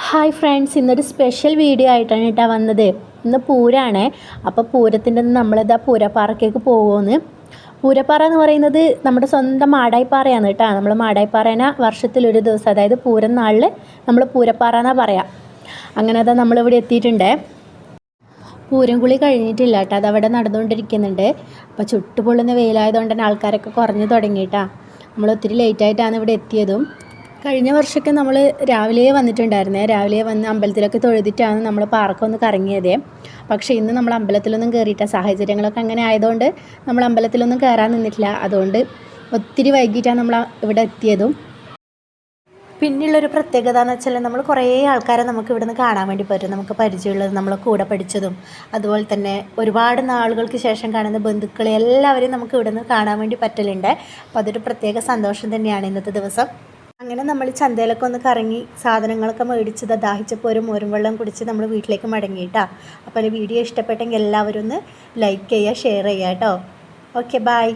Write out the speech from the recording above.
Hi friends, ഇന്നൊരു special video ആയിട്ടാണ് കേട്ടോ വന്നത്. ഇന്ന് പൂരമാണ്. അപ്പോൾ പൂരത്തിൻ്റെ നമ്മളിതാ പൂരപ്പാറക്കേക്ക് പോകുമെന്ന്. പൂരപ്പാറ എന്ന് പറയുന്നത് നമ്മുടെ സ്വന്തം മാടായിപ്പാറയാണ് കേട്ടോ. നമ്മൾ മാടായിപ്പാറേനെ വർഷത്തിലൊരു ദിവസം, അതായത് പൂരം നാളിൽ നമ്മൾ പൂരപ്പാറ എന്നാണ് പറയാം. അങ്ങനെ അതാ നമ്മളിവിടെ എത്തിയിട്ടുണ്ട്. പൂരം കുളി കഴിഞ്ഞിട്ടില്ല കേട്ടോ, അതവിടെ നടന്നുകൊണ്ടിരിക്കുന്നുണ്ട്. അപ്പോൾ ചുട്ടുപൊള്ളുന്ന വെയിലായതുകൊണ്ട് തന്നെ ആൾക്കാരൊക്കെ കുറഞ്ഞു തുടങ്ങിയിട്ടാ. നമ്മൾ ഒത്തിരി ലേറ്റായിട്ടാണ് ഇവിടെ എത്തിയതും. കഴിഞ്ഞ വർഷമൊക്കെ നമ്മൾ രാവിലെ വന്നിട്ടുണ്ടായിരുന്നേ. രാവിലെ വന്ന് അമ്പലത്തിലൊക്കെ തൊഴുതിട്ടാണ് നമ്മൾ പാർക്കൊന്ന് കറങ്ങിയത്. പക്ഷേ ഇന്ന് നമ്മൾ അമ്പലത്തിലൊന്നും കയറിയിട്ട സാഹചര്യങ്ങളൊക്കെ അങ്ങനെ ആയതുകൊണ്ട് നമ്മൾ അമ്പലത്തിലൊന്നും കയറാൻ നിന്നിട്ടില്ല. അതുകൊണ്ട് ഒത്തിരി വൈകിട്ടാണ് നമ്മൾ ഇവിടെ എത്തിയതും. പിന്നെയുള്ളൊരു പ്രത്യേകത എന്ന് വെച്ചാൽ നമ്മൾ കുറേ ആൾക്കാരെ നമുക്ക് ഇവിടുന്ന് കാണാൻ വേണ്ടി പറ്റും. നമുക്ക് പരിചയമുള്ളത്, നമ്മളെ കൂടെ പഠിച്ചതും, അതുപോലെ തന്നെ ഒരുപാട് നാളുകൾക്ക് ശേഷം കാണുന്ന ബന്ധുക്കളെ എല്ലാവരെയും നമുക്ക് ഇവിടുന്ന് കാണാൻ വേണ്ടി പറ്റലുണ്ട്. അപ്പോൾ അതൊരു പ്രത്യേക സന്തോഷം തന്നെയാണ് ഇന്നത്തെ ദിവസം. അങ്ങനെ നമ്മൾ ചന്തയിലൊക്കെ ഒന്ന് കറങ്ങി സാധനങ്ങളൊക്കെ മേടിച്ചത് ദാഹിച്ചപ്പോൾ ഒരു മോരും വെള്ളം കുടിച്ച് നമ്മൾ വീട്ടിലേക്ക് മടങ്ങിയിട്ടാ. അപ്പോൾ വീഡിയോ ഇഷ്ടപ്പെട്ടെങ്കിൽ എല്ലാവരും ഒന്ന് ലൈക്ക് ചെയ്യുക, ഷെയർ ചെയ്യുക കേട്ടോ. Okay, by.